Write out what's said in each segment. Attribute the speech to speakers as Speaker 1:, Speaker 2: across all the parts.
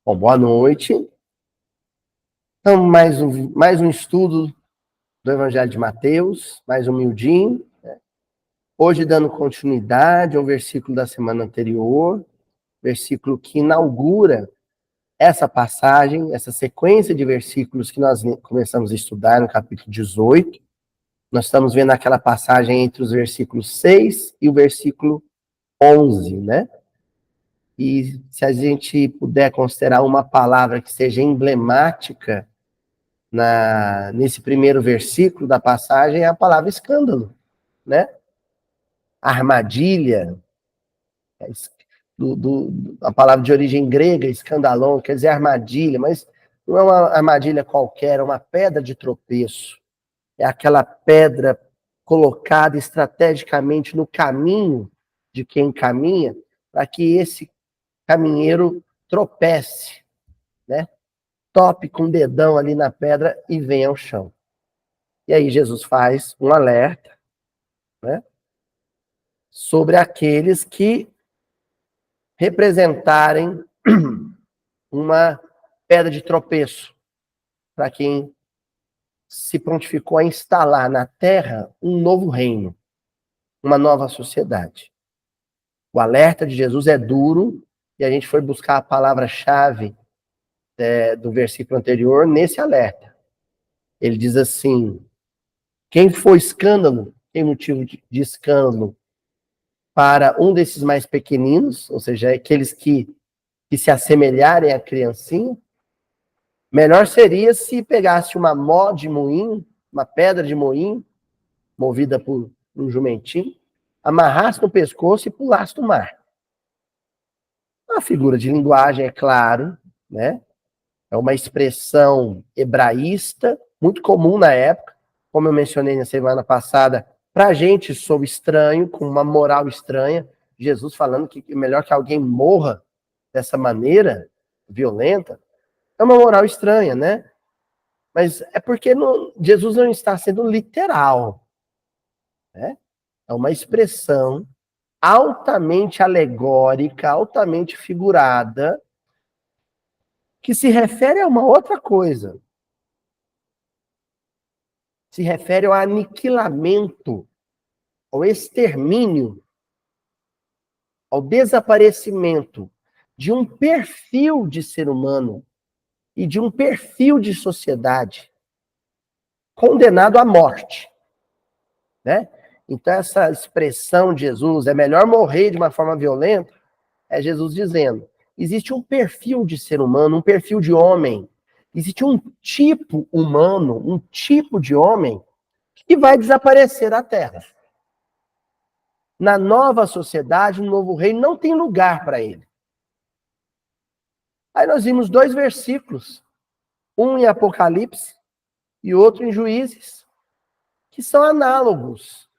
Speaker 1: Bom, boa noite. Então, mais um estudo do Evangelho de Mateus, mais humildinho, né? Hoje dando continuidade ao versículo da semana anterior, versículo que inaugura essa passagem, essa sequência de versículos que nós começamos a estudar no capítulo 18. Nós estamos vendo aquela passagem entre os versículos 6 e o versículo 11, né? E se a gente puder considerar uma palavra que seja emblemática nesse primeiro versículo da passagem, é a palavra escândalo, né? Armadilha, a palavra de origem grega, escandalon, quer dizer armadilha, mas não é uma armadilha qualquer, é uma pedra de tropeço. É aquela pedra colocada estrategicamente no caminho de quem caminha, para que esse caminheiro tropece, né? Tope com o dedão ali na pedra e venha ao chão. E aí Jesus faz um alerta, né, sobre aqueles que representarem uma pedra de tropeço para quem se prontificou a instalar na terra um novo reino, uma nova sociedade. O alerta de Jesus é duro, e a gente foi buscar a palavra-chave do versículo anterior nesse alerta. Ele diz assim: quem for escândalo, tem motivo de escândalo para um desses mais pequeninos, ou seja, aqueles que se assemelharem à criancinha, melhor seria se pegasse uma mó de moinho, uma pedra de moinho, movida por um jumentinho, amarrasse no pescoço e pulasse no mar. Uma figura de linguagem, é claro, né? É uma expressão hebraísta, muito comum na época, como eu mencionei na semana passada, para a gente soa estranho, com uma moral estranha, Jesus falando que é melhor que alguém morra dessa maneira violenta, é uma moral estranha, né? Mas é porque Jesus não está sendo literal, né? É uma expressão altamente alegórica, altamente figurada, que se refere a uma outra coisa. Se refere ao aniquilamento, ao extermínio, ao desaparecimento de um perfil de ser humano e de um perfil de sociedade condenado à morte, né? Então essa expressão de Jesus, é melhor morrer de uma forma violenta, é Jesus dizendo, existe um perfil de ser humano, um perfil de homem, existe um tipo humano, um tipo de homem que vai desaparecer da Terra. Na nova sociedade, no novo reino, não tem lugar para ele. Aí nós vimos dois versículos, um em Apocalipse e outro em Juízes, que são análogos,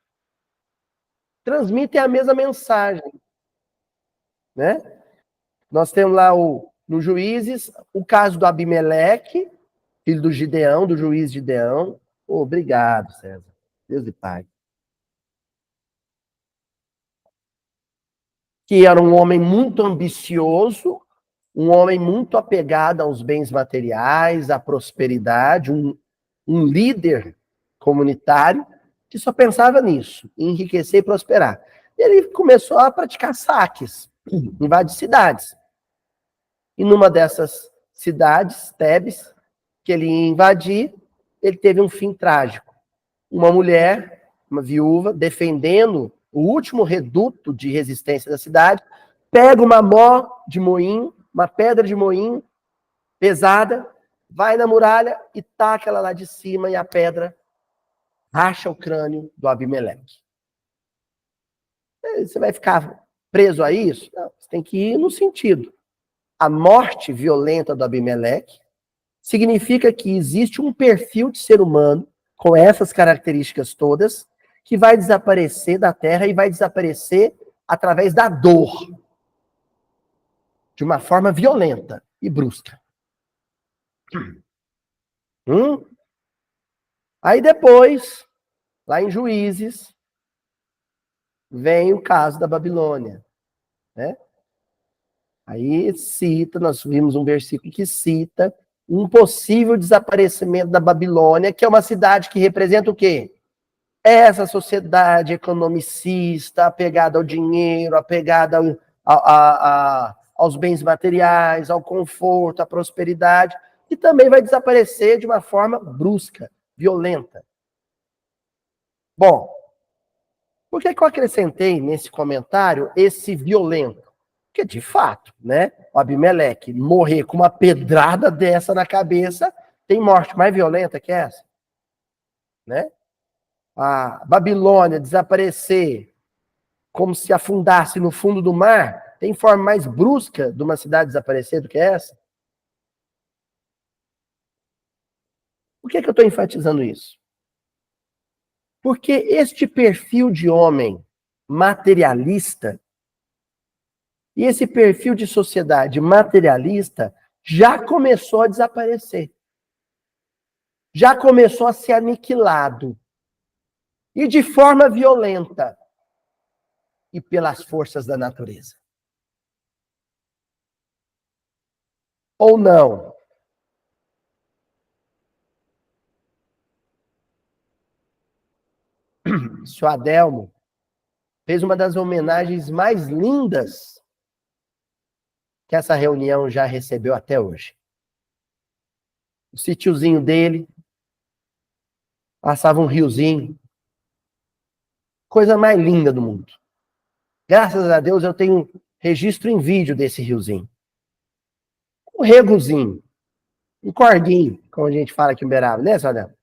Speaker 1: transmitem a mesma mensagem, né? Nós temos lá no Juízes o caso do Abimeleque, filho do Gideão, do juiz Gideão. Obrigado, César. Deus e Pai. Que era um homem muito ambicioso, um homem muito apegado aos bens materiais, à prosperidade, um líder comunitário que só pensava nisso, em enriquecer e prosperar. E ele começou a praticar saques, invadir cidades. E numa dessas cidades, Tebes, que ele ia invadir, ele teve um fim trágico. Uma mulher, uma viúva, defendendo o último reduto de resistência da cidade, pega uma mó de moinho, uma pedra de moinho pesada, vai na muralha e taca ela lá de cima e a pedra racha o crânio do Abimeleque. Você vai ficar preso a isso? Não, você tem que ir no sentido. A morte violenta do Abimeleque significa que existe um perfil de ser humano com essas características todas que vai desaparecer da Terra e vai desaparecer através da dor, de uma forma violenta e brusca. Aí depois, lá em Juízes, vem o caso da Babilônia, né? Aí cita, nós vimos um versículo que cita um possível desaparecimento da Babilônia, que é uma cidade que representa o quê? Essa sociedade economicista, apegada ao dinheiro, apegada aos bens materiais, ao conforto, à prosperidade, que também vai desaparecer de uma forma brusca, violenta. Bom, por que eu acrescentei nesse comentário esse violento? Porque, de fato, né, o Abimeleque morrer com uma pedrada dessa na cabeça, tem morte mais violenta que essa? Né? A Babilônia desaparecer como se afundasse no fundo do mar, tem forma mais brusca de uma cidade desaparecer do que essa? Por que eu estou enfatizando isso? Porque este perfil de homem materialista e esse perfil de sociedade materialista já começou a desaparecer. Já começou a ser aniquilado. E de forma violenta. E pelas forças da natureza. Ou não? O senhor Adelmo fez uma das homenagens mais lindas que essa reunião já recebeu até hoje. O sítiozinho dele, passava um riozinho, coisa mais linda do mundo. Graças a Deus eu tenho registro em vídeo desse riozinho. Um regozinho, um cordinho, como a gente fala aqui em Uberaba, né, Sadam?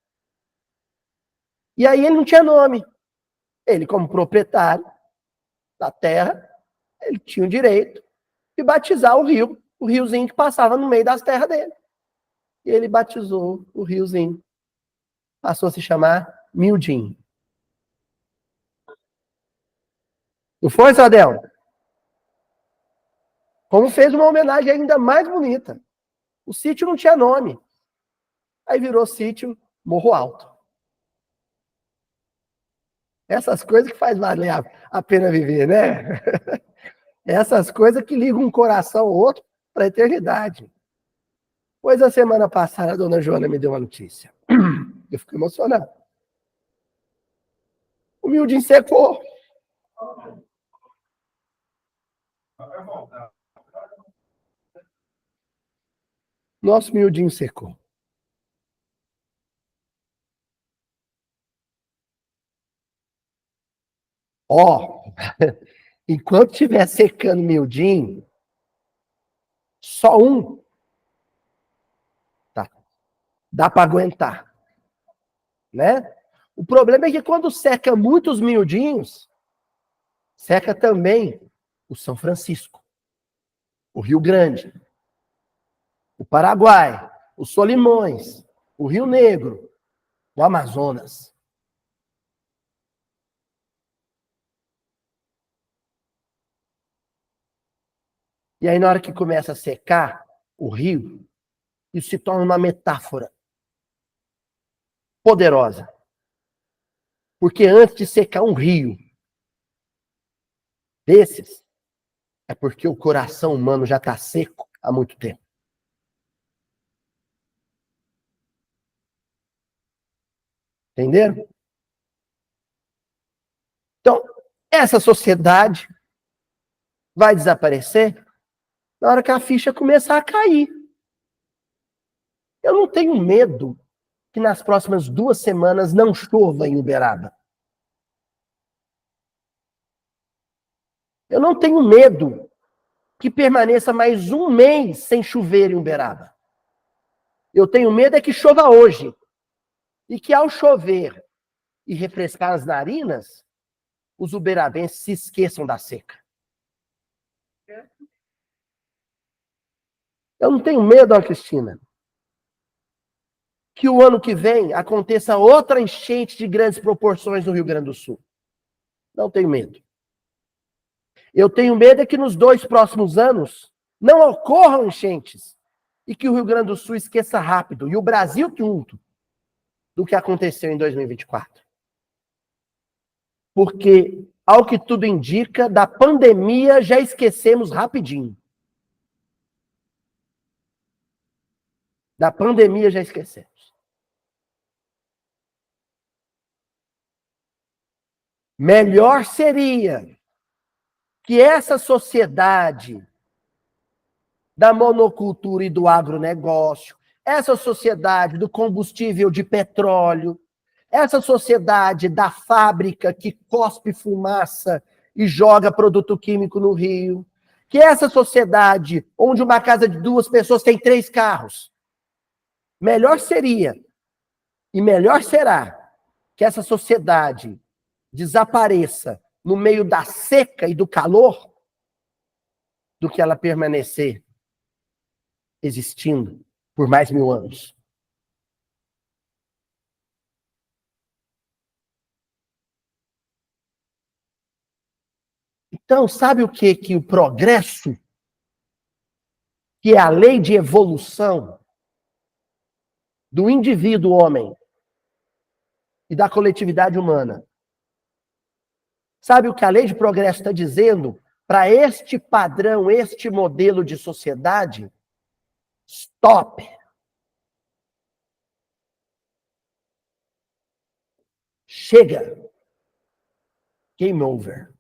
Speaker 1: E aí ele não tinha nome. Ele, como proprietário da terra, ele tinha o direito de batizar o riozinho que passava no meio das terras dele. E ele batizou o riozinho. Passou a se chamar Mildinho. Não foi, Sadel? Como fez uma homenagem ainda mais bonita. O sítio não tinha nome. Aí virou sítio Morro Alto. Essas coisas que faz valer a pena viver, né? Essas coisas que ligam um coração ao outro para a eternidade. Pois a semana passada a dona Joana me deu uma notícia. Eu fico emocionado. O Mildinho secou. Nosso Mildinho secou. Ó, enquanto estiver secando Mildinho, só um, tá, dá para aguentar, né? O problema é que quando seca muitos miudinhos, seca também o São Francisco, o Rio Grande, o Paraguai, os Solimões, o Rio Negro, o Amazonas. E aí, na hora que começa a secar o rio, isso se torna uma metáfora poderosa. Porque antes de secar um rio desses, é porque o coração humano já está seco há muito tempo. Entenderam? Então, essa sociedade vai desaparecer na hora que a ficha começar a cair. Eu não tenho medo que nas próximas 2 semanas não chova em Uberaba. Eu não tenho medo que permaneça mais um mês sem chover em Uberaba. Eu tenho medo é que chova hoje. E que ao chover e refrescar as narinas, os uberabenses se esqueçam da seca. Eu não tenho medo, Ana Cristina, que o ano que vem aconteça outra enchente de grandes proporções no Rio Grande do Sul. Não tenho medo. Eu tenho medo é que nos 2 próximos anos não ocorram enchentes e que o Rio Grande do Sul esqueça rápido, e o Brasil junto, do que aconteceu em 2024. Porque, ao que tudo indica, da pandemia já esquecemos rapidinho. Da pandemia já esquecemos. Melhor seria que essa sociedade da monocultura e do agronegócio, essa sociedade do combustível de petróleo, essa sociedade da fábrica que cospe fumaça e joga produto químico no rio, que essa sociedade onde uma casa de 2 pessoas tem 3 carros, melhor seria e melhor será que essa sociedade desapareça no meio da seca e do calor do que ela permanecer existindo por mais 1000 anos. Então, sabe o que o progresso, que é a lei de evolução do indivíduo homem e da coletividade humana, sabe o que a lei de progresso está dizendo para este padrão, este modelo de sociedade? Stop. Chega. Game over.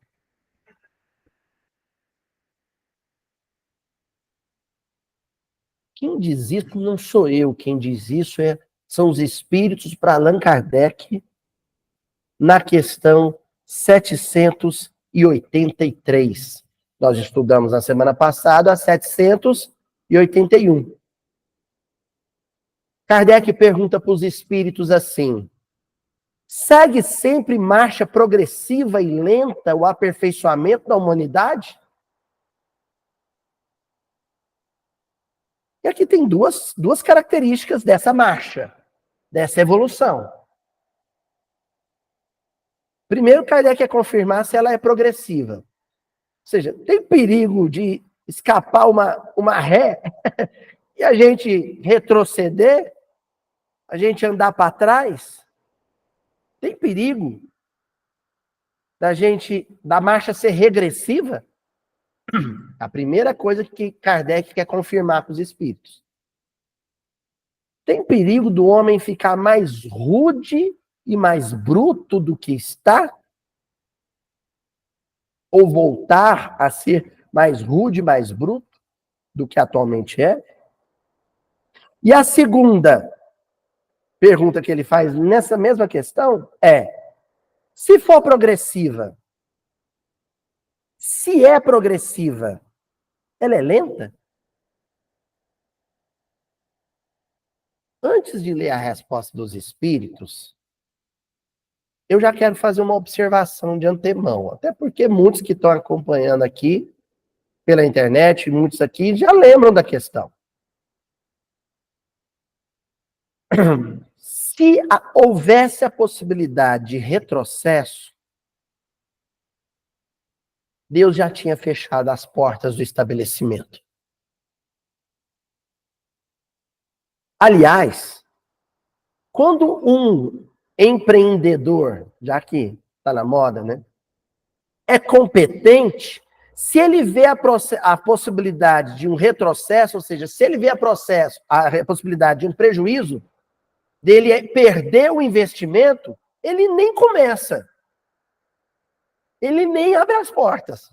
Speaker 1: Quem diz isso não sou eu, quem diz isso são os espíritos para Allan Kardec na questão 783. Nós estudamos na semana passada a 781. Kardec pergunta para os espíritos assim: segue sempre marcha progressiva e lenta o aperfeiçoamento da humanidade? E aqui tem duas características dessa marcha, dessa evolução. Primeiro, Kardec quer confirmar se ela é progressiva. Ou seja, tem perigo de escapar uma ré e a gente retroceder, a gente andar para trás? Tem perigo da marcha ser regressiva? A primeira coisa que Kardec quer confirmar para os espíritos. Tem perigo do homem ficar mais rude e mais bruto do que está? Ou voltar a ser mais rude, mais bruto do que atualmente é? E a segunda pergunta que ele faz nessa mesma questão é: se for progressiva, se é progressiva, ela é lenta? Antes de ler a resposta dos espíritos, eu já quero fazer uma observação de antemão, até porque muitos que estão acompanhando aqui pela internet, muitos aqui já lembram da questão. Se houvesse a possibilidade de retrocesso, Deus já tinha fechado as portas do estabelecimento. Aliás, quando um empreendedor, já que está na moda, né, é competente, se ele vê a possibilidade de um retrocesso, ou seja, se ele vê a possibilidade de um prejuízo, dele perder o investimento, ele nem começa. Ele nem abre as portas.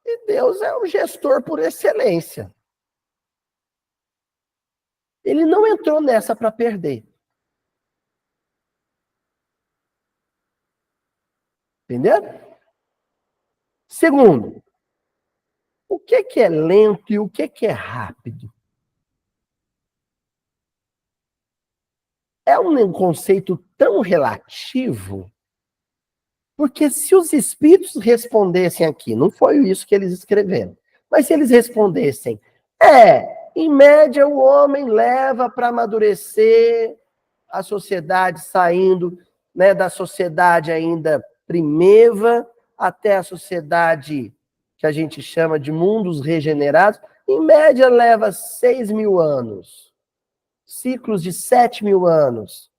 Speaker 1: E Deus é o gestor por excelência. Ele não entrou nessa para perder. Entendeu? Segundo, o que é lento e o que é rápido? É um conceito tão relativo, porque se os espíritos respondessem aqui, não foi isso que eles escreveram, mas se eles respondessem, em média o homem leva para amadurecer a sociedade, saindo, né, da sociedade ainda primeva até a sociedade que a gente chama de mundos regenerados, em média leva 6.000 anos. Ciclos de 7.000 anos.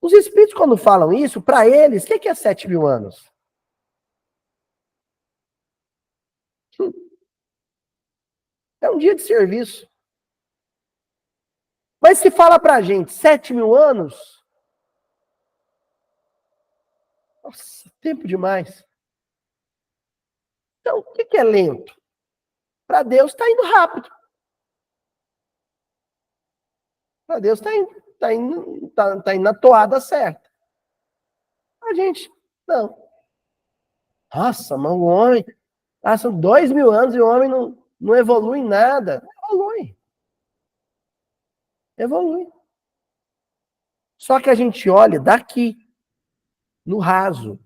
Speaker 1: Os espíritos, quando falam isso, para eles, o que é 7.000 anos? É um dia de serviço. Mas se fala pra gente, 7.000 anos, nossa, tempo demais. Então, o que é lento? Para Deus está indo rápido. Para Deus tá indo na toada certa. A gente, não. Nossa, mas o homem, passam 2.000 anos e o homem não evolui em nada. Evolui. Evolui. Só que a gente olha daqui, no raso.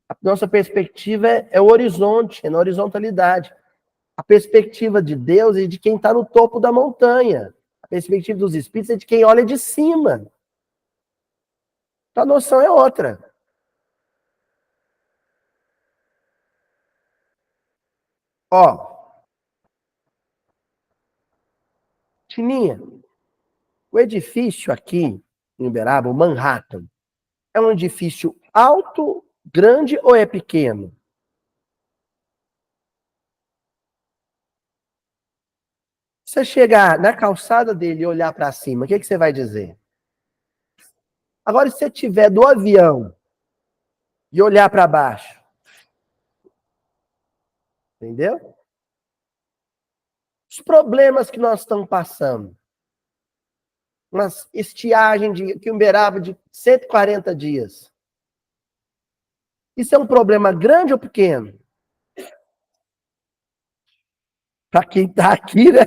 Speaker 1: A nossa perspectiva é o horizonte, é na horizontalidade. A perspectiva de Deus é de quem está no topo da montanha. A perspectiva dos espíritos é de quem olha de cima. Então a noção é outra. Ó, Tininha, o edifício aqui em Uberaba, o Manhattan, é um edifício alto, grande ou é pequeno? Se você chegar na calçada dele e olhar para cima, o que você vai dizer? Agora, se você estiver do avião e olhar para baixo, entendeu? Os problemas que nós estamos passando, uma estiagem que Uberaba de 140 dias. Isso é um problema grande ou pequeno? Para quem está aqui, né?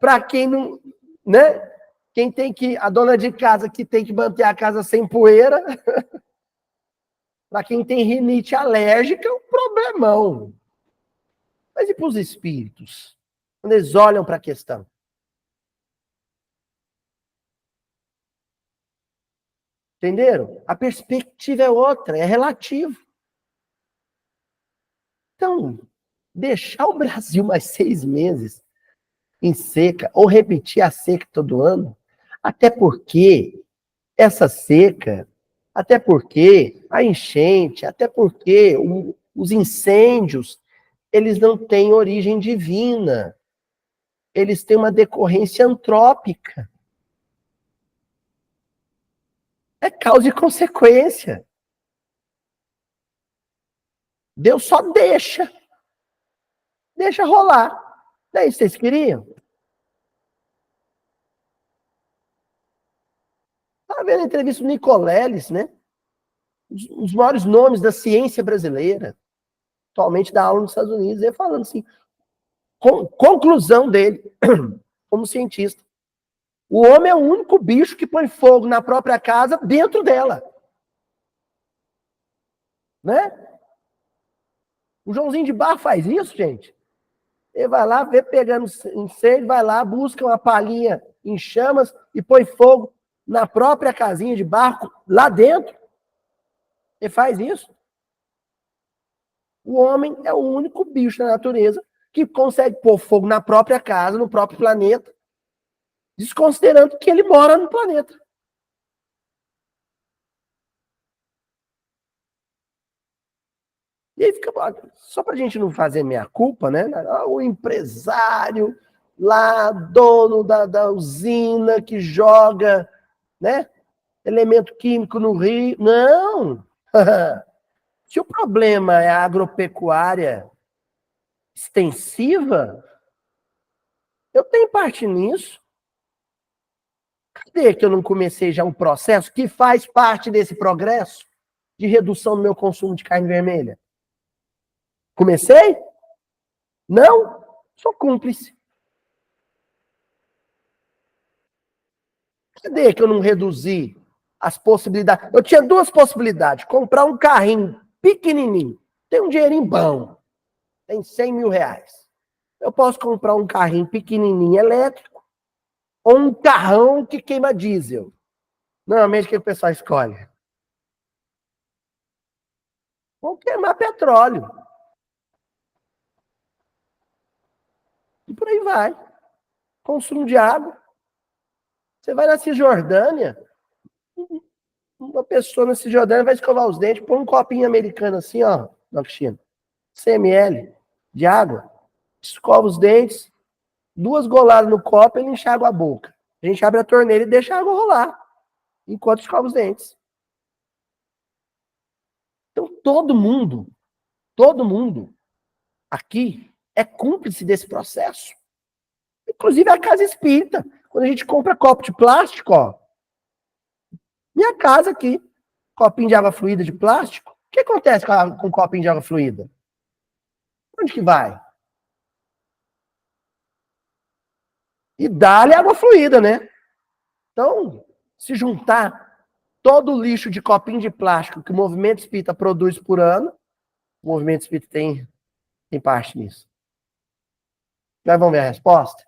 Speaker 1: Para quem não, né? Quem tem que, a dona de casa que tem que manter a casa sem poeira, para quem tem rinite alérgica, é um problemão. Mas e para os espíritos? Quando eles olham para a questão? Entenderam? A perspectiva é outra, é relativo. Então, deixar o Brasil mais 6 meses em seca, ou repetir a seca todo ano, até porque essa seca, até porque a enchente, até porque os incêndios, eles não têm origem divina. Eles têm uma decorrência antrópica. É causa e consequência. Deus só deixa rolar. Não é isso que vocês queriam? Estava vendo a entrevista do Nicoleles, né? Os maiores nomes da ciência brasileira, atualmente dá aula nos Estados Unidos, ele falando assim, conclusão dele, como cientista. O homem é o único bicho que põe fogo na própria casa dentro dela. Né? O Joãozinho de Barro faz isso, gente. Ele vai lá, vê pegando incêndio, vai lá, busca uma palhinha em chamas e põe fogo na própria casinha de barro, lá dentro. Ele faz isso. O homem é o único bicho da natureza que consegue pôr fogo na própria casa, no próprio planeta, desconsiderando que ele mora no planeta. E aí fica, só para a gente não fazer meia culpa, né? O empresário lá, dono da usina que joga, né? Elemento químico no rio. Não! Se o problema é a agropecuária extensiva, eu tenho parte nisso. Cadê que eu não comecei já um processo que faz parte desse progresso de redução do meu consumo de carne vermelha? Comecei? Não? Sou cúmplice. Cadê que eu não reduzi as possibilidades? Eu tinha 2 possibilidades. Comprar um carrinho pequenininho. Tem um dinheirinho bom. Tem 100 mil reais. Eu posso comprar um carrinho pequenininho elétrico ou um carrão que queima diesel. Normalmente, o que o pessoal escolhe? Vão queimar petróleo. E por aí vai. Consumo de água. Você vai na Cisjordânia, uma pessoa na Cisjordânia vai escovar os dentes, põe um copinho americano assim, ó, na piscina. 100 ml. de água, escova os dentes, 2 goladas no copo, ele enxágua a boca. A gente abre a torneira e deixa a água rolar, enquanto escova os dentes. Então, todo mundo aqui é cúmplice desse processo. Inclusive a casa espírita. Quando a gente compra copo de plástico, ó, minha casa aqui, copinho de água fluida de plástico, o que acontece com o copinho de água fluida? Onde que vai? E dá-lhe água fluida, né? Então, se juntar todo o lixo de copinho de plástico que o movimento espírita produz por ano, o movimento espírita tem parte nisso. Nós vamos ver a resposta?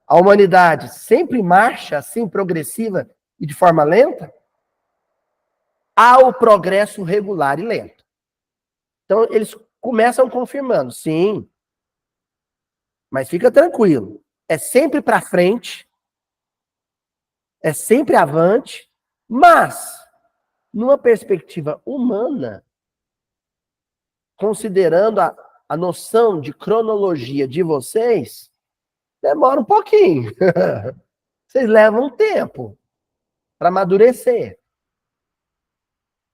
Speaker 1: A humanidade sempre marcha assim, progressiva e de forma lenta? Há o progresso regular e lento. Então, eles começam confirmando, sim, mas fica tranquilo. É sempre para frente, é sempre avante, mas, numa perspectiva humana, considerando a noção de cronologia de vocês, demora um pouquinho. Vocês levam um tempo para amadurecer,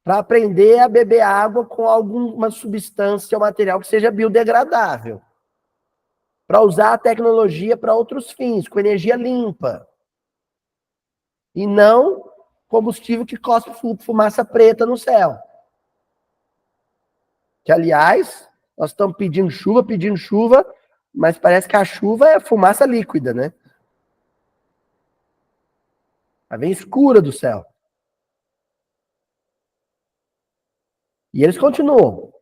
Speaker 1: para aprender a beber água com alguma substância ou material que seja biodegradável, para usar a tecnologia para outros fins, com energia limpa, e não combustível que cospe fumaça preta no céu. Que, aliás, nós estamos pedindo chuva, mas parece que a chuva é fumaça líquida, né? Ela vem escura do céu. E eles continuam.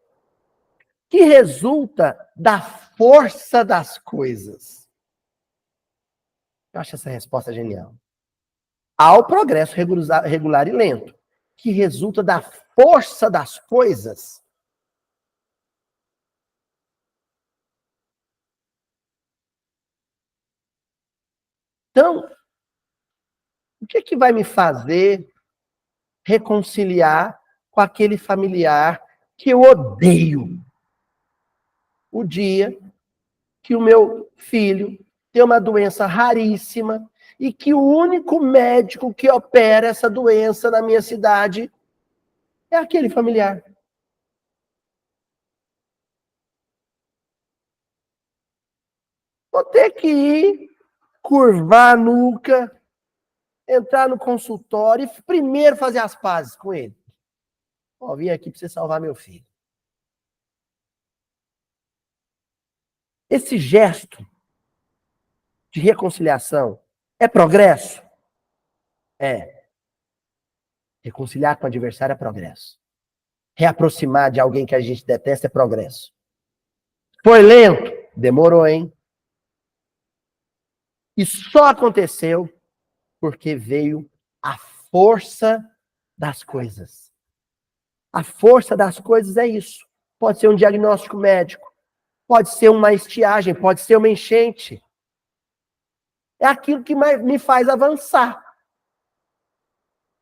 Speaker 1: Que resulta da força das coisas. Eu acho essa resposta genial. Ao progresso regular e lento, que resulta da força das coisas. Então, o que é que vai me fazer reconciliar com aquele familiar que eu odeio? O dia que o meu filho tem uma doença raríssima e que o único médico que opera essa doença na minha cidade é aquele familiar. Vou ter que ir, curvar a nuca, entrar no consultório e primeiro fazer as pazes com ele. Ó, vim aqui para você salvar meu filho. Esse gesto de reconciliação é progresso? É. Reconciliar com o adversário é progresso. Reaproximar de alguém que a gente detesta é progresso. Foi lento? Demorou, hein? E só aconteceu porque veio a força das coisas. A força das coisas é isso. Pode ser um diagnóstico médico, pode ser uma estiagem, pode ser uma enchente. É aquilo que me faz avançar.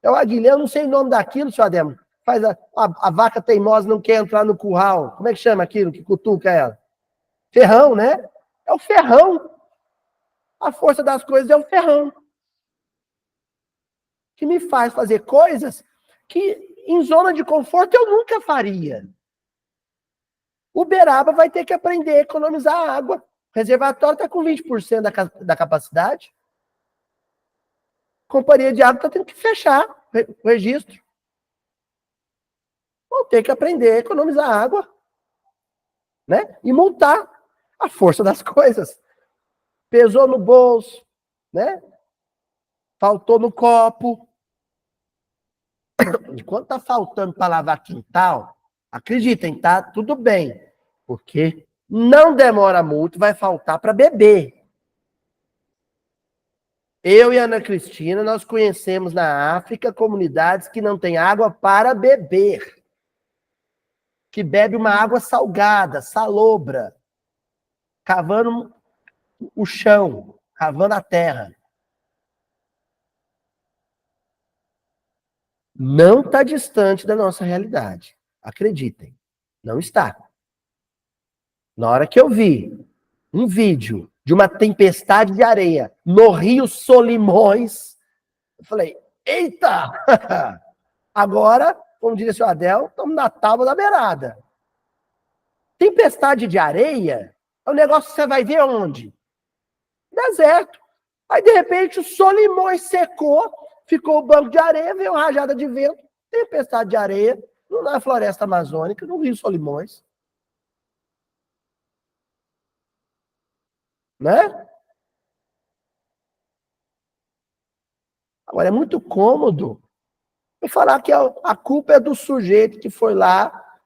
Speaker 1: É o aguilhão, eu não sei o nome daquilo, senhor Ademo. Faz a vaca teimosa não quer entrar no curral. Como é que chama aquilo que cutuca ela? Ferrão, né? É o ferrão. A força das coisas é o ferrão. Que me faz fazer coisas que em zona de conforto eu nunca faria. Uberaba vai ter que aprender a economizar água. O reservatório está com 20% da capacidade. A companhia de água está tendo que fechar o registro. Vão ter que aprender a economizar água, né? E multar a força das coisas. Pesou no bolso, né? Faltou no copo. Enquanto tá faltando para lavar quintal, acreditem, tá tudo bem. Porque não demora muito, vai faltar para beber. Eu e a Ana Cristina, nós conhecemos na África comunidades que não têm água para beber. Que bebe uma água salgada, salobra, cavando o chão, cavando a terra. Não está distante da nossa realidade. Acreditem, não está. Na hora que eu vi um vídeo de uma tempestade de areia no Rio Solimões, eu falei, eita! Agora, como diria o senhor Adel, estamos na tábua da beirada. Tempestade de areia é um negócio que você vai ver onde? Deserto. Aí, de repente, o Solimões secou, ficou o banco de areia, veio uma rajada de vento, tempestade de areia, na floresta amazônica, no Rio Solimões. Né? Agora, é muito cômodo falar que a culpa é do sujeito que foi lá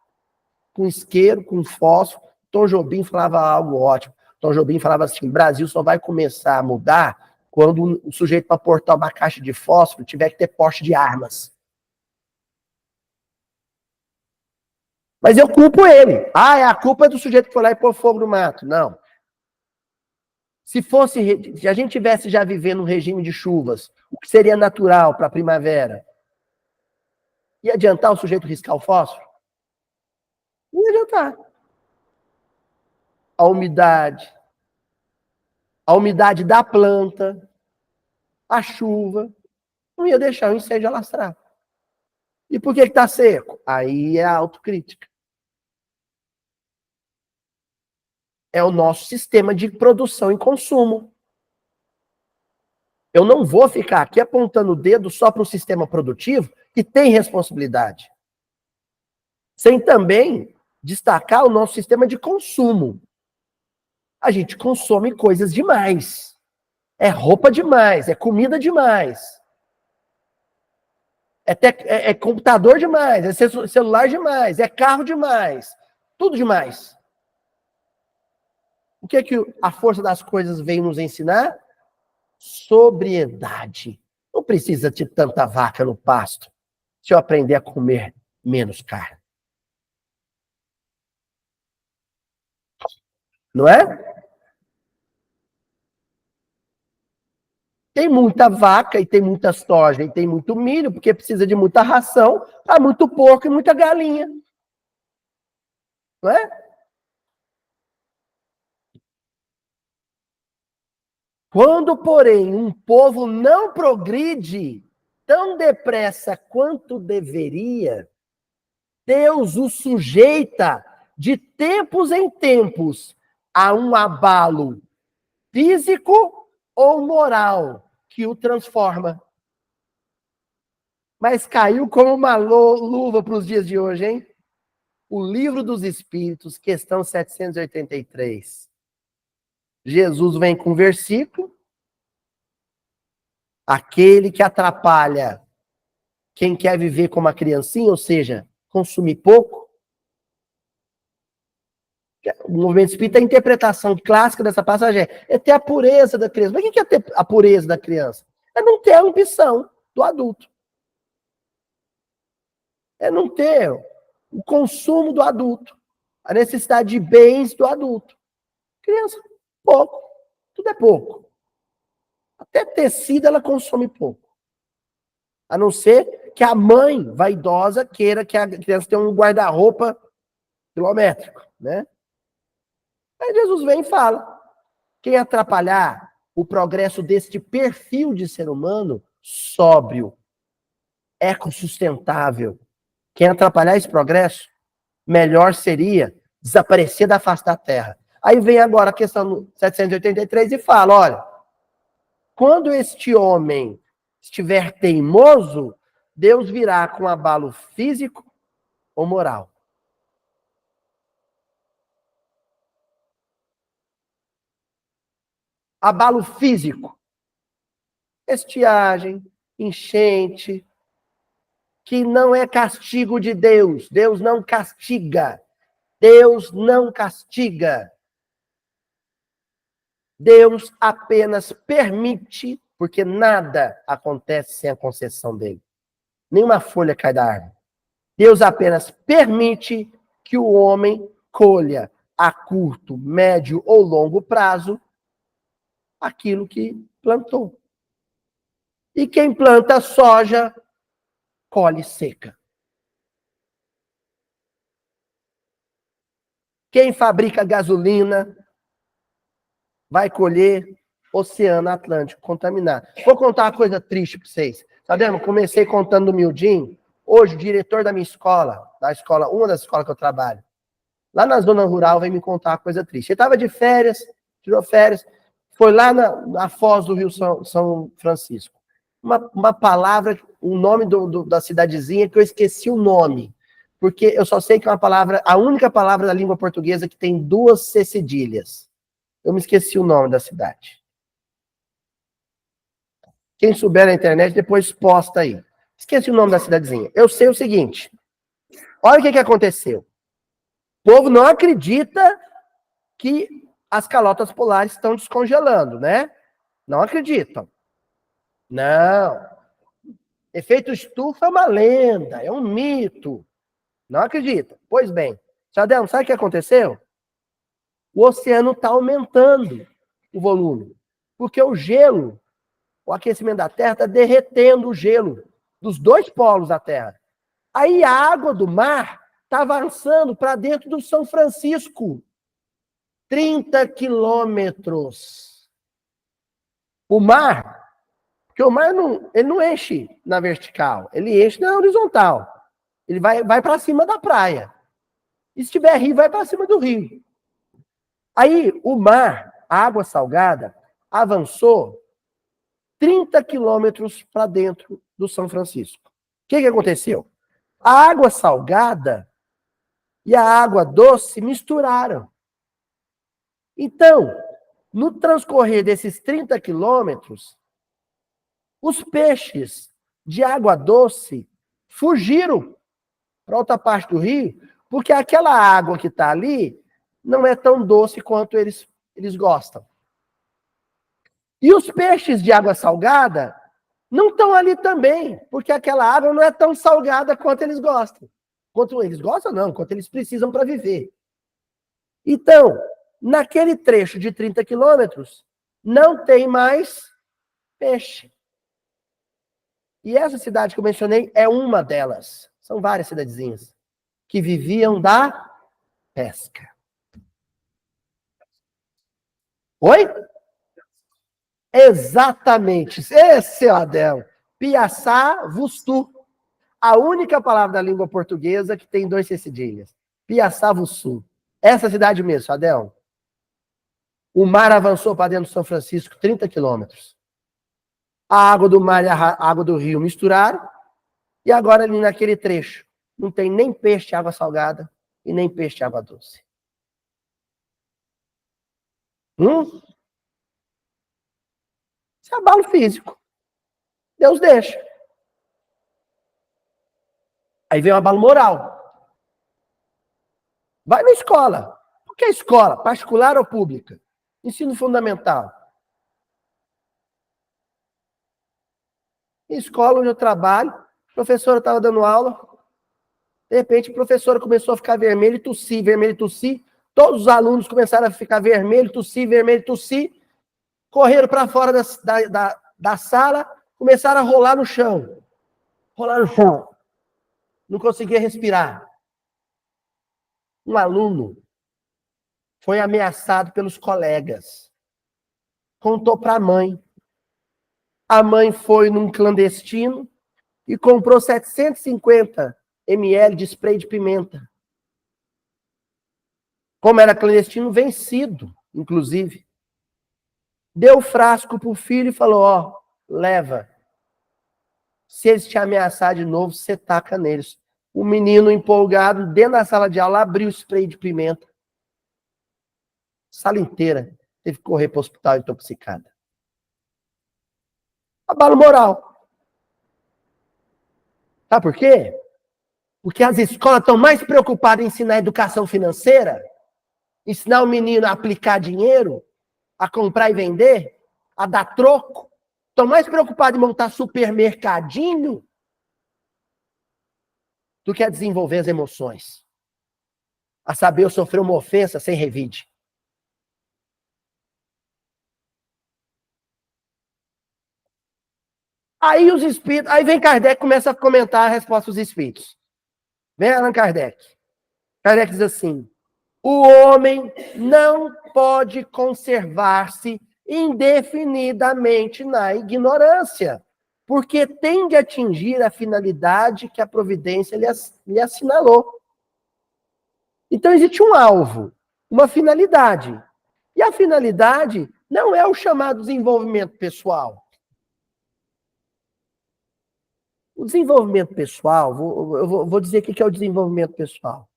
Speaker 1: com isqueiro, com fósforo. Tom Jobim falava algo ótimo. Tom Jobim falava assim, o Brasil só vai começar a mudar quando o sujeito para portar uma caixa de fósforo tiver que ter porte de armas. Mas eu culpo ele. Ah, a culpa é do sujeito que foi lá e pôr fogo no mato. Não. Se a gente tivesse já vivendo um regime de chuvas, o que seria natural para a primavera? Ia adiantar o sujeito riscar o fósforo? Não ia adiantar. A umidade da planta, a chuva, não ia deixar o incêndio alastrar. E por que está seco? Aí é a autocrítica. É o nosso sistema de produção e consumo. Eu não vou ficar aqui apontando o dedo só para o sistema produtivo, que tem responsabilidade. Sem também destacar o nosso sistema de consumo. A gente consome coisas demais. É roupa demais, é comida demais. É computador demais, é celular demais, é carro demais. Tudo demais. O que é que a força das coisas vem nos ensinar? Sobriedade. Não precisa de tanta vaca no pasto se eu aprender a comer menos carne. Não é? Tem muita vaca e tem muita soja e tem muito milho, porque precisa de muita ração, há muito porco e muita galinha. Não é? Quando, porém, um povo não progride tão depressa quanto deveria, Deus o sujeita de tempos em tempos a um abalo físico ou moral que o transforma. Mas caiu como uma luva para os dias de hoje, hein? O Livro dos Espíritos, questão 783. Jesus vem com um versículo. Aquele que atrapalha quem quer viver como uma criancinha, ou seja, consumir pouco. O movimento espírita, a interpretação clássica dessa passagem é ter a pureza da criança. Mas o que é ter a pureza da criança? É não ter a ambição do adulto. É não ter o consumo do adulto. A necessidade de bens do adulto. Criança, pouco. Tudo é pouco. Até tecido ela consome pouco. A não ser que a mãe vaidosa queira que a criança tenha um guarda-roupa quilométrico, né? Aí Jesus vem e fala: quem atrapalhar o progresso deste perfil de ser humano sóbrio, ecossustentável, quem atrapalhar esse progresso, melhor seria desaparecer da face da terra. Aí vem agora a questão 783 e fala: olha, quando este homem estiver teimoso, Deus virá com abalo físico ou moral. Abalo físico, estiagem, enchente, que não é castigo de Deus. Deus não castiga. Deus não castiga. Deus apenas permite, porque nada acontece sem a concessão dele. Nenhuma folha cai da árvore. Deus apenas permite que o homem colha a curto, médio ou longo prazo aquilo que plantou. E quem planta soja, colhe seca. Quem fabrica gasolina vai colher Oceano Atlântico contaminado. Vou contar uma coisa triste para vocês. Sabemos? Comecei contando do miudinho. Hoje, o diretor da minha escola, uma das escolas que eu trabalho, lá na zona rural, vem me contar uma coisa triste. Ele estava de férias, tirou férias, foi lá na foz do Rio São Francisco. Uma palavra, o nome da cidadezinha, que eu esqueci o nome. Porque eu só sei que é uma palavra, a única palavra da língua portuguesa que tem 2 C cedilhas. Eu me esqueci o nome da cidade. Quem souber na internet, depois posta aí. Esqueci o nome da cidadezinha. Eu sei o seguinte. Olha o que aconteceu. O povo não acredita que as calotas polares estão descongelando, né? Não acreditam. Não. Efeito estufa é uma lenda, é um mito. Não acredita. Pois bem, Sadel, sabe o que aconteceu? O oceano está aumentando o volume. Porque o gelo, o aquecimento da Terra está derretendo o gelo dos 2 polos da Terra. Aí a água do mar está avançando para dentro do São Francisco. 30 quilômetros. O mar, porque o mar ele não enche na vertical, ele enche na horizontal. Ele vai para cima da praia. E se tiver rio, vai para cima do rio. Aí o mar, a água salgada, avançou 30 quilômetros para dentro do São Francisco. O que aconteceu? A água salgada e a água doce misturaram. Então, no transcorrer desses 30 quilômetros, os peixes de água doce fugiram para outra parte do rio, porque aquela água que está ali não é tão doce quanto eles gostam. E os peixes de água salgada não estão ali também, porque aquela água não é tão salgada quanto eles gostam. Quanto eles gostam, não, quanto eles precisam para viver. Então, naquele trecho de 30 quilômetros, não tem mais peixe. E essa cidade que eu mencionei é uma delas. São várias cidadezinhas que viviam da pesca. Oi? Exatamente. Esse é o Adel. Piaçá-Vuçu. A única palavra da língua portuguesa que tem 2 C cedilhas. Piaçá-Vuçu. Essa cidade mesmo, Adel. O mar avançou para dentro de São Francisco 30 quilômetros. A água do mar e a água do rio misturaram. E agora ali naquele trecho, não tem nem peixe de água salgada e nem peixe de água doce. Isso é abalo físico. Deus deixa. Aí vem o abalo moral. Vai na escola. O que é escola? Particular ou pública? Ensino fundamental. Em escola onde eu trabalho, a professora estava dando aula, de repente a professora começou a ficar vermelha e tossir. Todos os alunos começaram a ficar vermelho, tossir. Correram para fora da sala, começaram a rolar no chão. Não conseguia respirar. Um aluno foi ameaçado pelos colegas. Contou para a mãe. A mãe foi num clandestino e comprou 750 ml de spray de pimenta. Como era clandestino, vencido, inclusive. Deu o frasco pro filho e falou, ó, leva. Se eles te ameaçar de novo, você taca neles. O menino empolgado, dentro da sala de aula, abriu o spray de pimenta. Sala inteira. Teve que correr para o hospital intoxicada. Abalo moral. Sabe por quê? Porque as escolas estão mais preocupadas em ensinar educação financeira, ensinar o menino a aplicar dinheiro, a comprar e vender, a dar troco. Estão mais preocupados em montar supermercadinho do que a desenvolver as emoções. A saber, eu sofri uma ofensa sem revide. Aí os espíritos, aí vem Kardec e começa a comentar a resposta dos espíritos. Vem Allan Kardec. Kardec diz assim: O homem não pode conservar-se indefinidamente na ignorância, porque tem de atingir a finalidade que a providência lhe assinalou. Então existe um alvo, uma finalidade. E a finalidade não é o chamado desenvolvimento pessoal. O desenvolvimento pessoal, eu vou dizer o que é o desenvolvimento pessoal.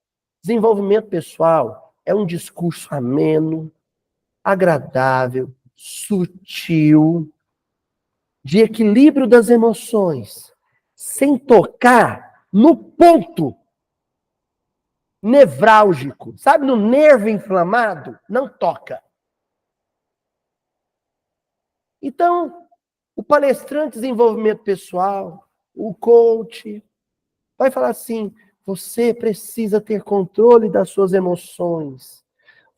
Speaker 1: Desenvolvimento pessoal é um discurso ameno, agradável, sutil, de equilíbrio das emoções, sem tocar no ponto nevrálgico. Sabe, no nervo inflamado? Não toca. Então, o palestrante de desenvolvimento pessoal, o coach, vai falar assim: você precisa ter controle das suas emoções.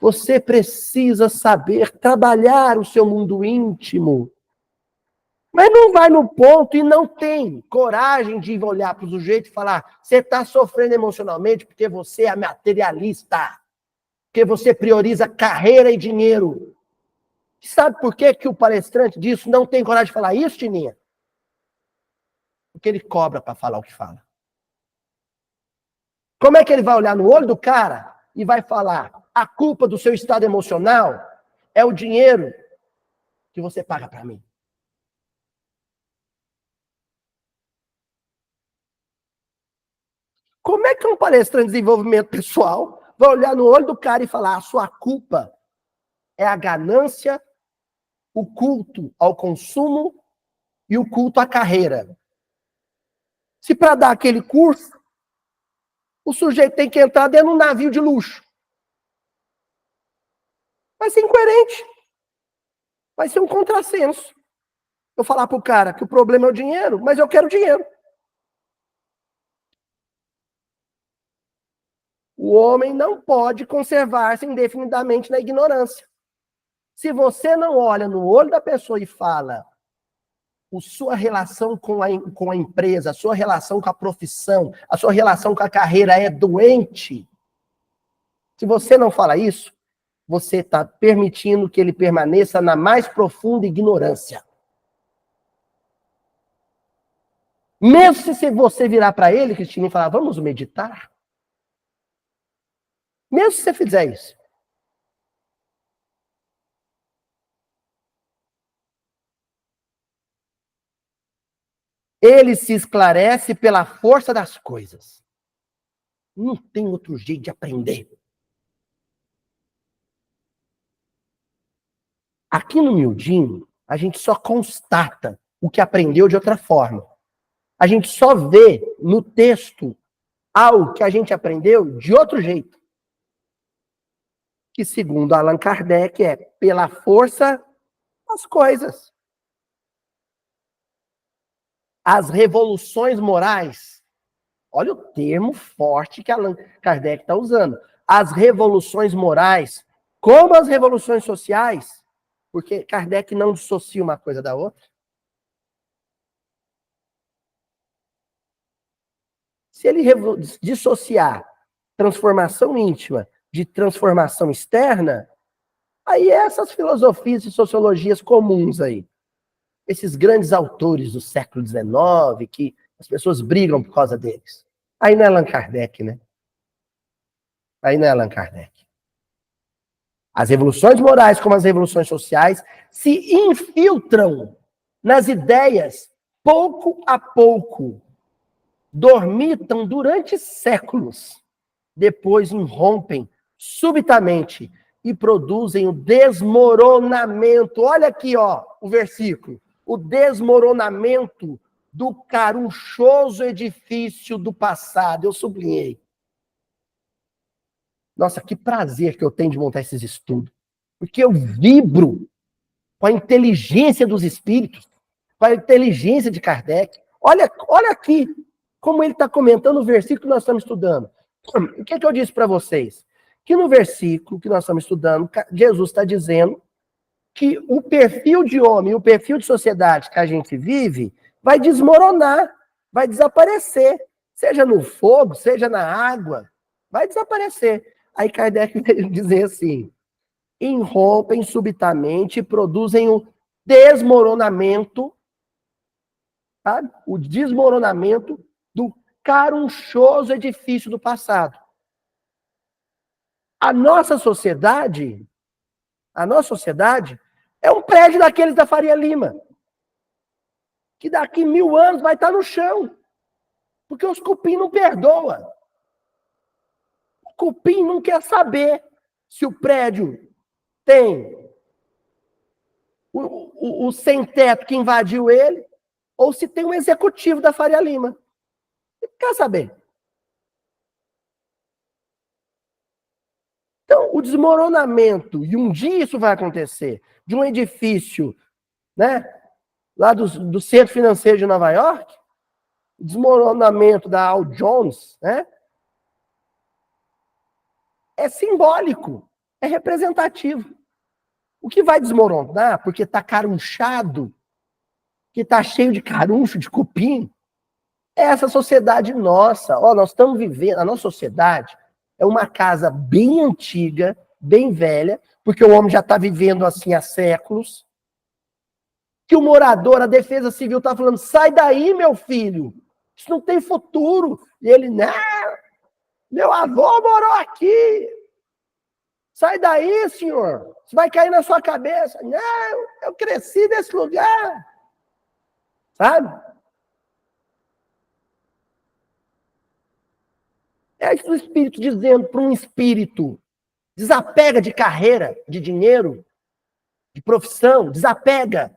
Speaker 1: Você precisa saber trabalhar o seu mundo íntimo. Mas não vai no ponto e não tem coragem de olhar para o sujeito e falar: você está sofrendo emocionalmente porque você é materialista, porque você prioriza carreira e dinheiro. Sabe por que o palestrante disso não tem coragem de falar isso, Tininha? Porque ele cobra para falar o que fala. Como é que ele vai olhar no olho do cara e vai falar: a culpa do seu estado emocional é o dinheiro que você paga para mim? Como é que um palestrante de desenvolvimento pessoal vai olhar no olho do cara e falar: a sua culpa é a ganância, o culto ao consumo e o culto à carreira? Se para dar aquele curso, o sujeito tem que entrar dentro de um navio de luxo. Vai ser incoerente. Vai ser um contrassenso. Eu falar para o cara que o problema é o dinheiro, mas eu quero dinheiro. O homem não pode conservar-se indefinidamente na ignorância. Se você não olha no olho da pessoa e fala: a sua relação com a empresa, a sua relação com a profissão, a sua relação com a carreira é doente. Se você não fala isso, você está permitindo que ele permaneça na mais profunda ignorância. Mesmo se você virar para ele, Cristina, e falar: vamos meditar. Mesmo se você fizer isso. Ele se esclarece pela força das coisas. Não tem outro jeito de aprender. Aqui no miudinho, a gente só constata o que aprendeu de outra forma. A gente só vê no texto algo que a gente aprendeu de outro jeito. Que, segundo Allan Kardec, é pela força das coisas. As revoluções morais. Olha o termo forte que Allan Kardec está usando. As revoluções morais, como as revoluções sociais, porque Kardec não dissocia uma coisa da outra. Se ele dissociar transformação íntima de transformação externa, aí essas filosofias e sociologias comuns aí, esses grandes autores do século XIX, que as pessoas brigam por causa deles. Aí não é Allan Kardec, né? Aí não é Allan Kardec. As revoluções morais, como as revoluções sociais, se infiltram nas ideias pouco a pouco, dormitam durante séculos, depois irrompem subitamente e produzem o desmoronamento. Olha aqui, ó, o versículo. O desmoronamento do carunchoso edifício do passado. Eu sublinhei. Nossa, que prazer que eu tenho de montar esses estudos. Porque eu vibro com a inteligência dos espíritos, com a inteligência de Kardec. Olha aqui como ele está comentando o versículo que nós estamos estudando. O que eu disse para vocês? Que no versículo que nós estamos estudando, Jesus está dizendo que o perfil de homem, o perfil de sociedade que a gente vive, vai desmoronar, vai desaparecer. Seja no fogo, seja na água, vai desaparecer. Aí Kardec veio dizer assim, irrompem subitamente e produzem o desmoronamento, sabe? O desmoronamento do carunchoso edifício do passado. A nossa sociedade é um prédio daqueles da Faria Lima, que daqui 1000 anos vai estar no chão, porque os cupim não perdoa. O cupim não quer saber se o prédio tem o sem-teto que invadiu ele, ou se tem um executivo da Faria Lima. Ele quer saber. Então, o desmoronamento, e um dia isso vai acontecer, de um edifício, né, lá do Centro Financeiro de Nova York, o desmoronamento da Dow Jones, né, é simbólico, é representativo. O que vai desmoronar, porque está carunchado, que está cheio de caruncho, de cupim, é essa sociedade nossa. Ó, nós estamos vivendo, a nossa sociedade é uma casa bem antiga, bem velha, porque o homem já está vivendo assim há séculos, que o morador, a defesa civil está falando, sai daí, meu filho, isso não tem futuro. E ele, não, meu avô morou aqui. Sai daí, senhor, isso vai cair na sua cabeça. Não, eu cresci nesse lugar. Sabe? É isso o espírito dizendo para um espírito, desapega de carreira, de dinheiro, de profissão, desapega.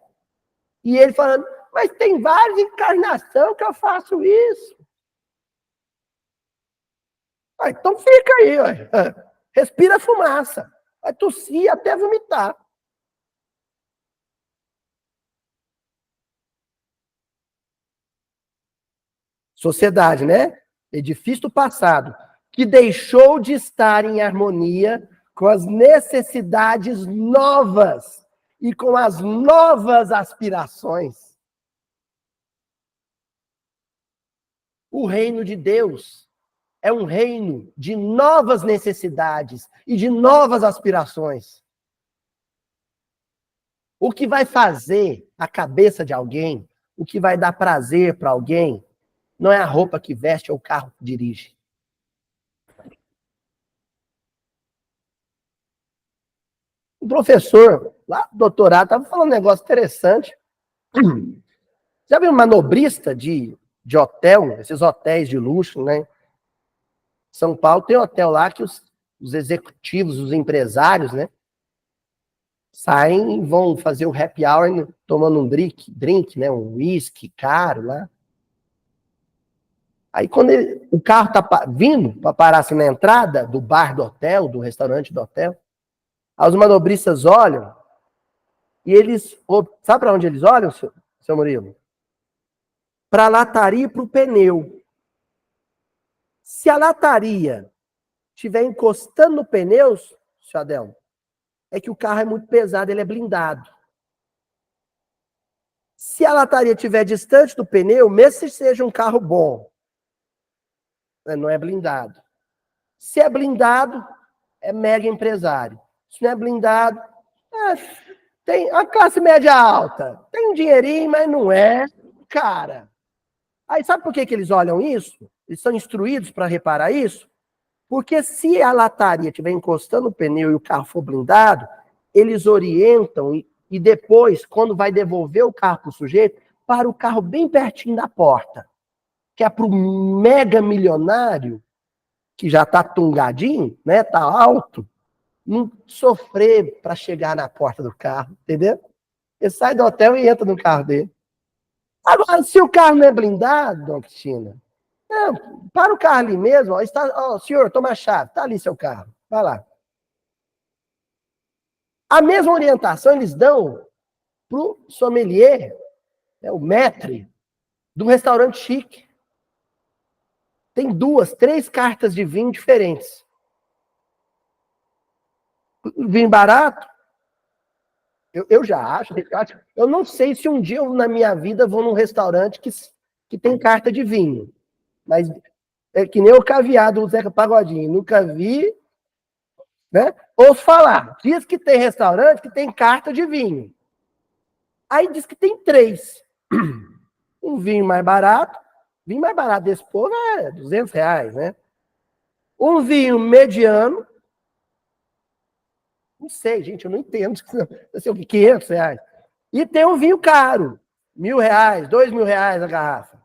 Speaker 1: E ele falando, mas tem várias encarnações que eu faço isso. Ah, então fica aí, ó. Respira fumaça. Vai tossir até vomitar. Sociedade, né? Edifício do passado, que deixou de estar em harmonia com as necessidades novas e com as novas aspirações. O reino de Deus é um reino de novas necessidades e de novas aspirações. O que vai fazer a cabeça de alguém, o que vai dar prazer para alguém, não é a roupa que veste ou o carro que dirige. O professor, lá do doutorado, estava falando um negócio interessante. Já viu manobrista de hotel, esses hotéis de luxo, né? São Paulo tem hotel lá que os executivos, os empresários, né? Saem e vão fazer o happy hour tomando um drink, né? Um whisky caro lá. Aí quando o carro tá vindo para parar assim, na entrada do bar do hotel, do restaurante do hotel, aí os manobristas olham e eles, sabe para onde eles olham, seu Murilo? Para a lataria e para o pneu. Se a lataria estiver encostando no pneu, seu Adelmo, é que o carro é muito pesado, ele é blindado. Se a lataria estiver distante do pneu, mesmo se seja um carro bom, não é blindado. Se é blindado, é mega empresário. Se não é blindado, tem a classe média alta. Tem um dinheirinho, mas não é, cara. Aí sabe por que eles olham isso? Eles são instruídos para reparar isso? Porque se a lataria estiver encostando o pneu e o carro for blindado, eles orientam e depois, quando vai devolver o carro para o sujeito, para o carro bem pertinho da porta. Que é para o mega milionário, que já está tungadinho, né? Está alto, não sofrer para chegar na porta do carro, entendeu? Ele sai do hotel e entra no carro dele. Agora, se o carro não é blindado, dona Cristina, não, para o carro ali mesmo, ó, está, ó, senhor, toma a chave, está ali seu carro, vai lá. A mesma orientação eles dão para o sommelier, né, o maître, do restaurante chique. Tem 2, 3 cartas de vinho diferentes. Vinho barato, eu já acho, eu não sei se um dia eu, na minha vida, vou num restaurante que tem carta de vinho. Mas é que nem o caviar do Zeca Pagodinho. Nunca vi Né? Ouço falar, diz que tem restaurante que tem carta de vinho. Aí diz que tem 3. Um vinho mais barato desse povo é R$200, né? Um vinho mediano, não sei, gente, eu não entendo, assim, R$500. E tem um vinho caro, R$1.000, R$2.000 a garrafa.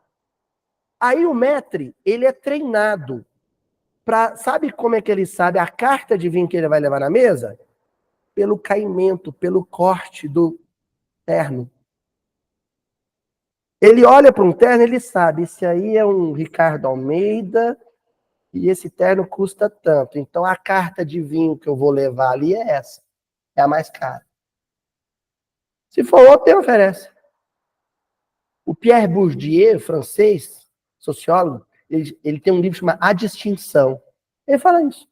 Speaker 1: Aí o maître, ele é treinado sabe como é que ele sabe a carta de vinho que ele vai levar na mesa? Pelo caimento, pelo corte do terno. Ele olha para um terno, ele sabe, esse aí é um Ricardo Almeida e esse terno custa tanto. Então a carta de vinho que eu vou levar ali é essa. É a mais cara. Se for outra, ele oferece. O Pierre Bourdieu, francês, sociólogo, ele tem um livro chamado A Distinção. Ele fala isso.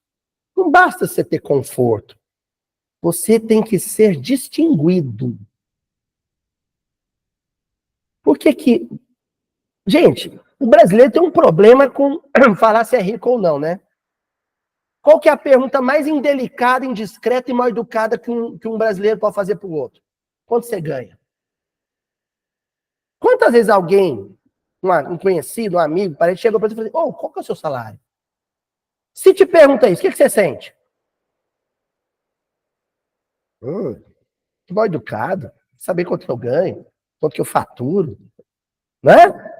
Speaker 1: Não basta você ter conforto. Você tem que ser distinguido. Por que que... Gente, o brasileiro tem um problema com falar se é rico ou não, né? Qual que é a pergunta mais indelicada, indiscreta e mal educada que um brasileiro pode fazer para o outro? Quanto você ganha? Quantas vezes alguém, um conhecido, um amigo, parente, chegou para você e falou assim, qual que é o seu salário? Se te pergunta isso, o que você sente? Que mal educado. Saber quanto eu ganho, quanto que eu faturo, né?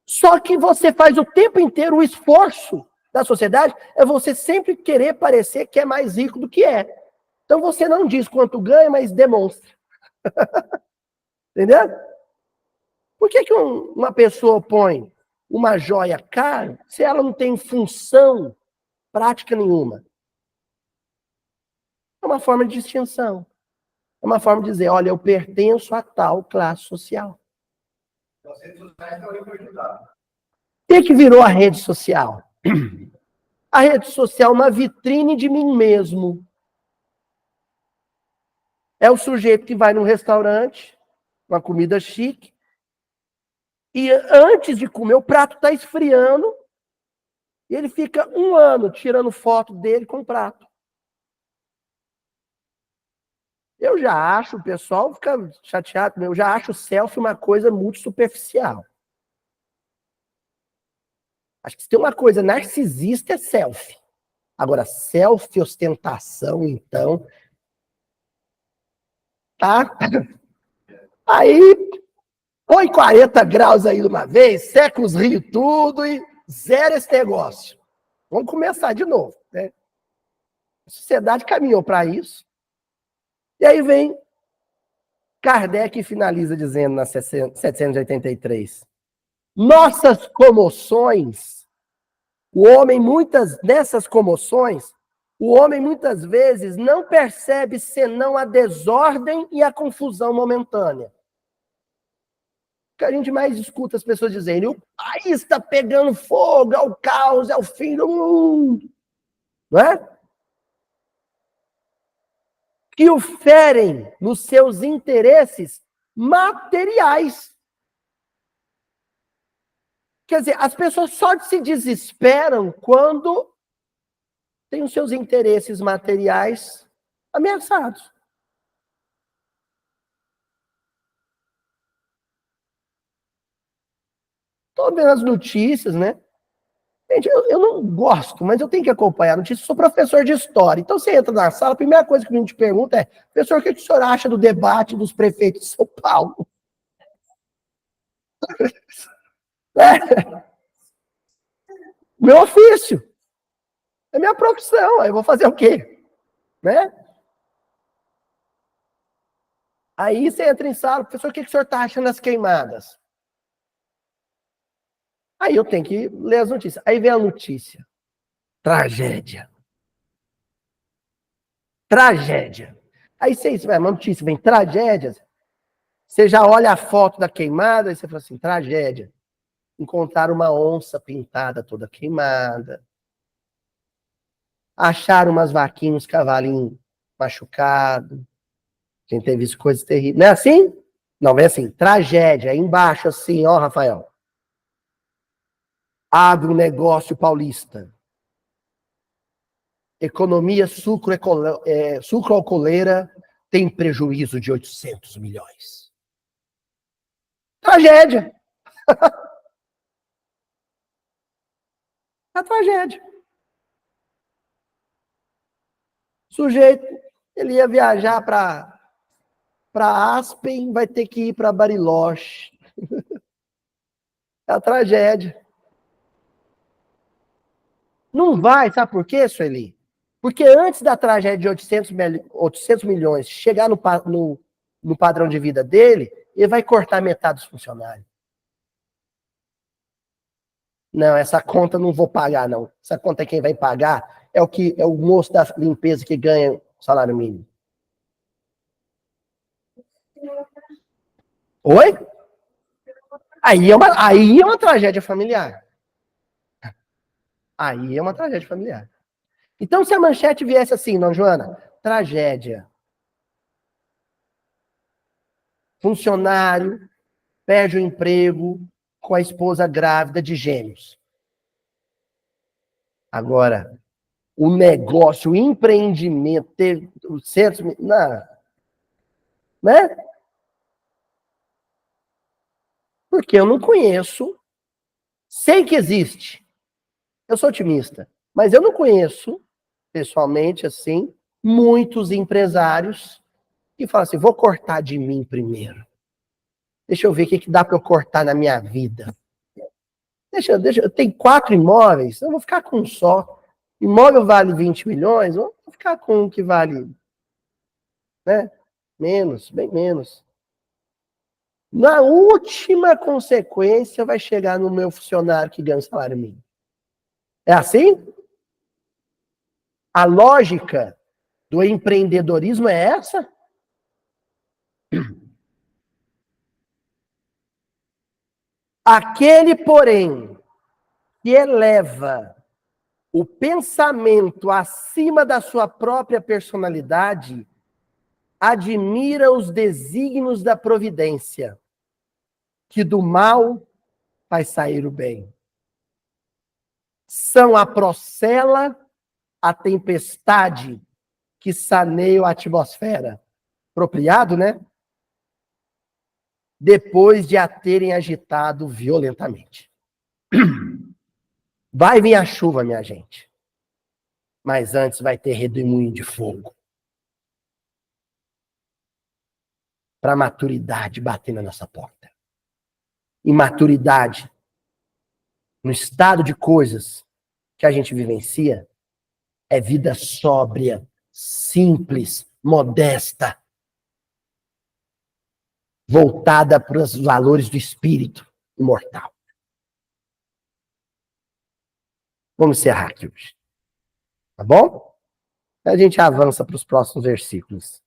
Speaker 1: Só que você faz o tempo inteiro o esforço da sociedade é você sempre querer parecer que é mais rico do que é. Então você não diz quanto ganha, mas demonstra. Entendeu? Por que uma pessoa põe uma joia cara se ela não tem função prática nenhuma? É uma forma de distinção. É uma forma de dizer, olha, eu pertenço a tal classe social. O que virou a rede social? A rede social é uma vitrine de mim mesmo. É o sujeito que vai num restaurante, uma comida chique, e antes de comer, o prato está esfriando, e ele fica 1 ano tirando foto dele com o prato. Eu já acho, o pessoal fica chateado, eu já acho o selfie uma coisa muito superficial. Acho que se tem uma coisa narcisista é selfie. Agora, selfie, ostentação, então, tá? Aí, põe 40 graus aí de uma vez, seca os rios tudo e zero esse negócio. Vamos começar de novo, né? A sociedade caminhou para isso. E aí vem Kardec e finaliza dizendo na 783. Nossas comoções, nessas comoções, o homem muitas vezes não percebe senão a desordem e a confusão momentânea. O que a gente mais escuta as pessoas dizendo, o país está pegando fogo, é o caos, é o fim do mundo. Não é? Que o ferem nos seus interesses materiais. Quer dizer, as pessoas só se desesperam quando têm os seus interesses materiais ameaçados. Estou vendo as notícias, né? Gente, eu não gosto, mas eu tenho que acompanhar a notícia. Eu sou professor de história. Então, você entra na sala, a primeira coisa que a gente pergunta é, professor, o que o senhor acha do debate dos prefeitos de São Paulo? É. Meu ofício. É minha profissão. Aí eu vou fazer o quê? Né? Aí você entra em sala, professor, o que o senhor está achando das queimadas? Aí eu tenho que ler as notícias. Aí vem a notícia. Tragédia. Tragédia. Aí você vai, uma notícia, vem tragédias. Você já olha a foto da queimada e você fala assim, tragédia. Encontraram uma onça pintada toda queimada. Acharam umas vaquinhas, uns cavalinhos machucados. A gente tem visto coisas terríveis. Não é assim? Não, vem assim, tragédia. Aí embaixo assim, ó, Rafael. Abre um negócio paulista. Economia sucroalcooleira tem prejuízo de 800 milhões. Tragédia. A tragédia. O sujeito, ele ia viajar para Aspen, vai ter que ir para Bariloche. É a tragédia. Não vai, sabe por quê, Sueli? Porque antes da tragédia de 800 milhões chegar no padrão de vida dele, ele vai cortar metade dos funcionários. Não, essa conta não vou pagar, não. Essa conta quem vai pagar é o moço da limpeza que ganha o salário mínimo. Oi? Aí é uma tragédia familiar. Aí é uma tragédia familiar. Então, se a manchete viesse assim, não, Joana? Tragédia. Funcionário perde o emprego com a esposa grávida de gêmeos. Agora, o negócio, o empreendimento, ter o centro, né? Porque eu não conheço, sei que existe. Eu sou otimista, mas eu não conheço, pessoalmente, assim, muitos empresários que falam assim, vou cortar de mim primeiro. Deixa eu ver o que dá para eu cortar na minha vida. Eu tenho 4 imóveis, eu vou ficar com um só. Imóvel vale 20 milhões, eu vou ficar com um que vale, né, menos, bem menos. Na última consequência, vai chegar no meu funcionário que ganha um salário mínimo. É assim? A lógica do empreendedorismo é essa? Aquele, porém, que eleva o pensamento acima da sua própria personalidade, admira os desígnios da providência, que do mal faz sair o bem. São a procela, a tempestade que saneia a atmosfera. Apropriado, né? Depois de a terem agitado violentamente. Vai vir a chuva, minha gente. Mas antes vai ter redemoinho de fogo. Para a maturidade bater na nossa porta. Imaturidade, no estado de coisas que a gente vivencia, é vida sóbria, simples, modesta, voltada para os valores do espírito imortal. Vamos encerrar aqui hoje. Tá bom? A gente avança para os próximos versículos.